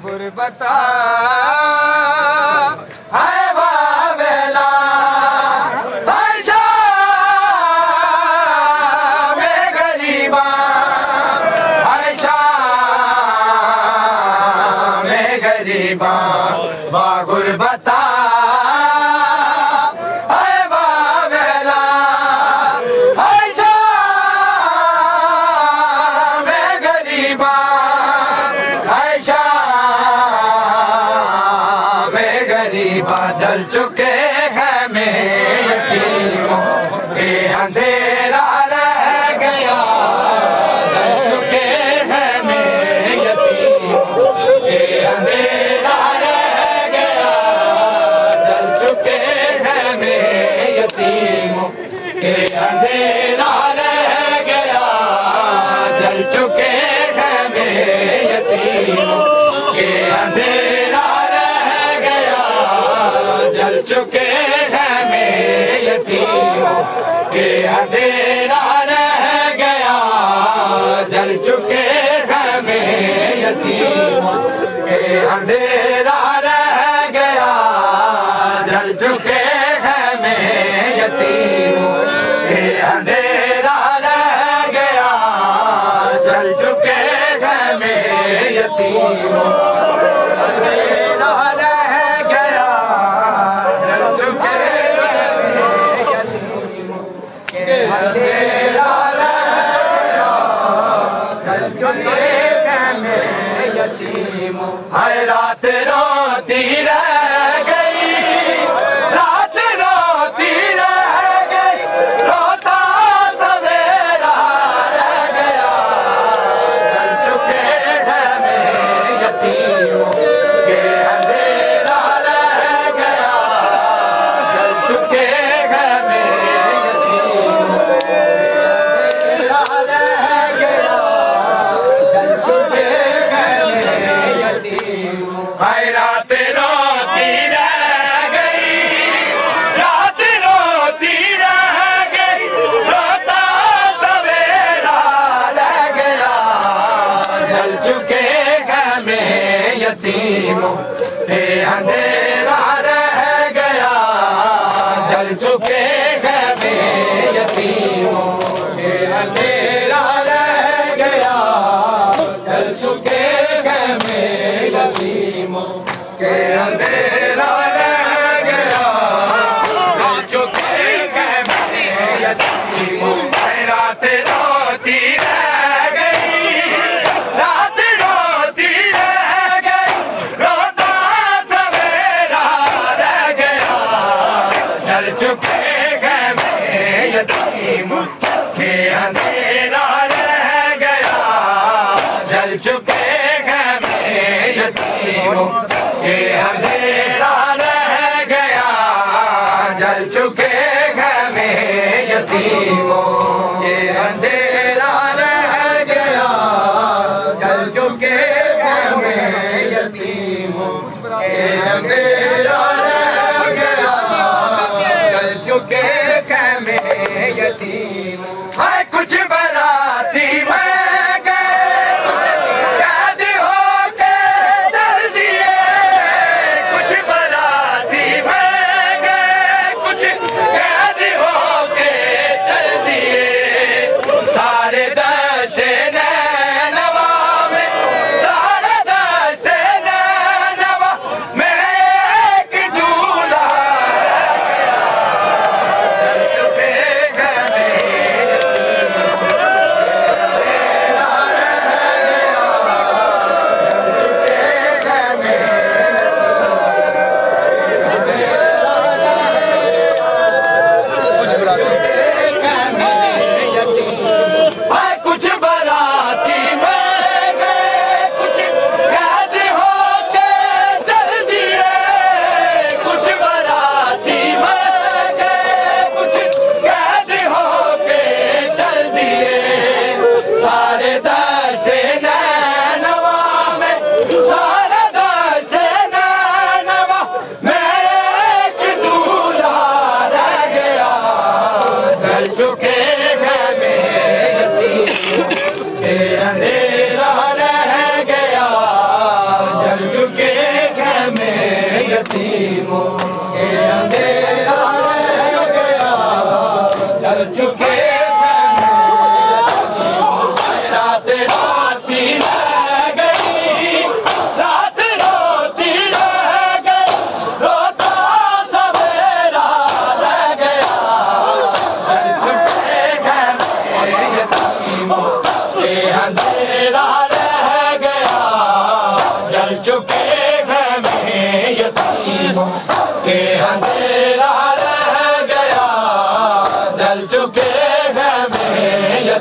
غربتا ہے واویلا ہے شام غریباں ہے شام غریباں وا غربتا جل چکے ہیں میں یتیموں کے اندھیرا رہ گیا جل چکے ہیں میں یتیموں کے اندھیرا رہ گیا جل چکے ہیں میں یتیموں کے اندھیرا رہ گیا جل چکے ہیں میں یتیموں کے اندھیرا جل چکے ہیں میں یتیموں کے اندھیرا رہ گیا جل چکے ہیں میں یتیموں کے اندھیرا رہ گیا جل چکے ہیں میں یتیموں کے اندھیرا رہ گیا جل چکے ہیں میں یتیموں ہائے رات روتی رہ گئی رات روتی رہ گئی روتا سویرا رہ گیا جل چکے ہیں میں یتیموں کے اندھیرا رہ گیا جل چکے ہیں میں یتیموں کے اندھیرا رہ گیا جل چکے ہائے رات روتی رہ گئی رات روتی رہ گئی روتا سویرا رہ گیا جل چکے ہیں میں یتیموں کے اندھیرا رہ گیا جل چکے ہیں میں یتیموں کے اندھیرا رہ گیا جل چکے ہیں میں یتیموں کے اندھیرا رہ گیا جل چکے ہیں میں یتیموں رات روتی رہ گئی رات روتی رہ گئی روتا سویرا رہ گیا جل چکے ہیں میں یتیموں کے اندھیرا رہ گیا جل چکے ہیں میں یتیموں کے اندھیرا رہ گیا جل چکے ہیں میں یتیموں کے اندھیرا رہ گیا جل چکے ہیں میں یتیموں کے اندھیرا رہ گیا جل چکے ہیں میں یتیموں ہے کچھ براتی میں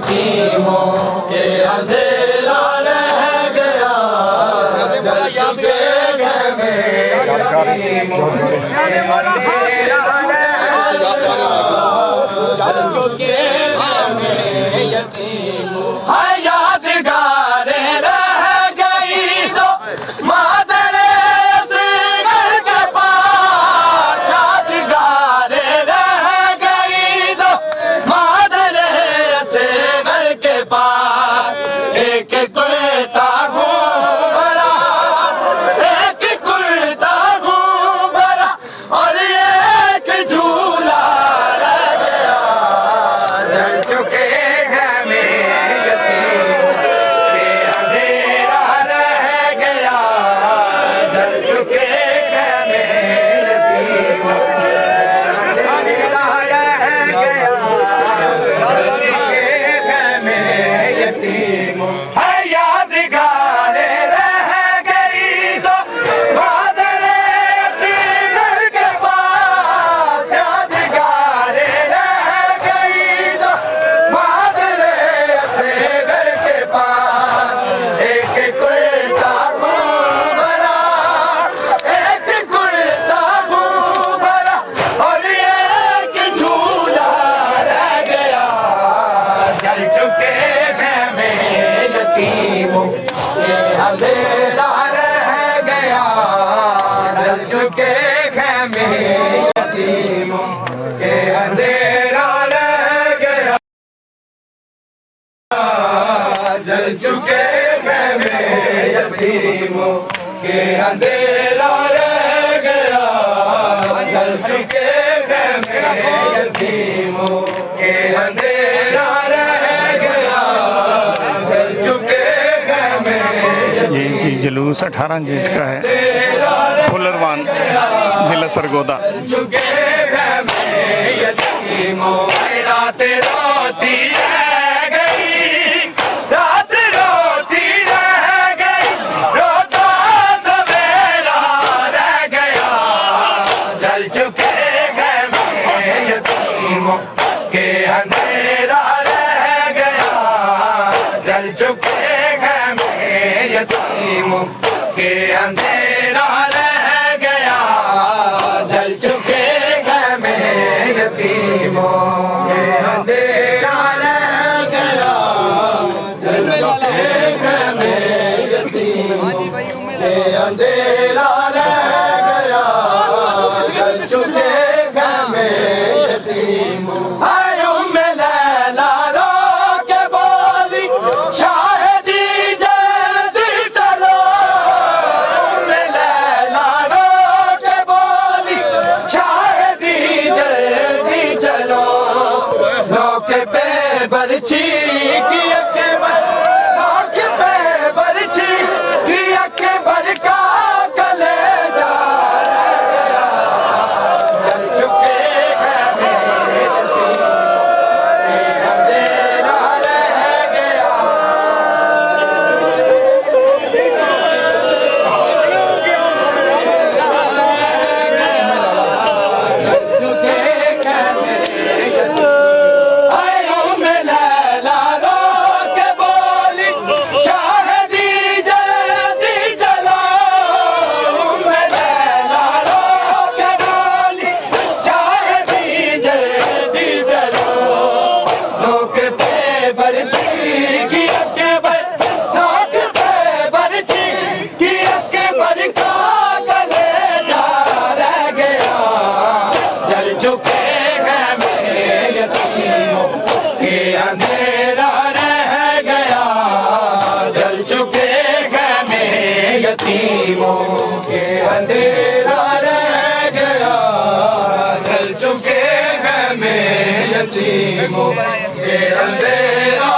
یتیموں کے اندھیرا رہ گیا جل چکے خیمے یتیموں کے اندھیرا جل چکے خیمے یتیموں یادگاریں رہ گئی تو مادر اصغر کے پاس یادگاریں رہ گئی تو مادر اصغر کے پاس ایک کرتا گھومرا ایک کرتا گھومرا اور ایک جھولا رہ گیا جل چکے خیمے یتیموں کے اندھیرا رہ گیا جل چکے خیمے یتیموں کے اندھیرا رہ گیا جل چکے خیمے یتیموں یادگاریں رہ گئی تو مادر اصغر کے پاس یادگاریں رہ گئی تو مادر اصغر کے پاس ایک کرتا گھومرا ایک کرتا گھومرا اور ایک جھولا رہ گیا جل چکے خیمے یتیموں کے اندھیرا رہ گیا جل چکے خیمے یتیموں کے اندھیرا رہ گیا جل چکے خیمے یتیموں کے اندھیرا رہ گیا جل چکے خیمے یتیموں کے اندھیرا رہ گیا جل چکے خیمے یہ ان کی جلوس 18 جیت کا ہے پھلروان ضلع سرگودا چکے خیمے یتیموں رات روتی رہ گئی رات روتی رہ گئی روتا سویرا رہ گیا جل چکے خیمے یتیموں کے اندھیرا رہ گیا جل چکے خیمے یتیموں کے اندھیرا رہ گیا جل چکے خیمے یتیموں کے اندھیرا رہ گیا جل چکے خیمے یتیموں کے اندھیرا رہ گیا جل چکے خیمے یتیموں ام لیلا رو کے بولی شاہدی جلدی چلو ام لیلا رو کے بولی شاہدی جلدی چلو لوک پہ برچھی کی اکبر لوک پہ برچھی کی اکبر کا کلیجہ رہ گیا جل چکے خیمے یتیموں کے اندھیرا رہ گیا ام لیلا رو کے بولی شاہدی جلدی چلو ام لیلا رو کے بولی شاہدی جلدی چلو لوک پہ برچھی کی اکبر لوک پہ برچھی کی اکبر کا کلیجہ رہ گیا جل چکے خیمے یتیموں کے اندھیرا رہ گیا جل چکے خیمے یتیموں کے اندھیرا رہ گیا جل چکے خیمے یتیموں کے اندھیرا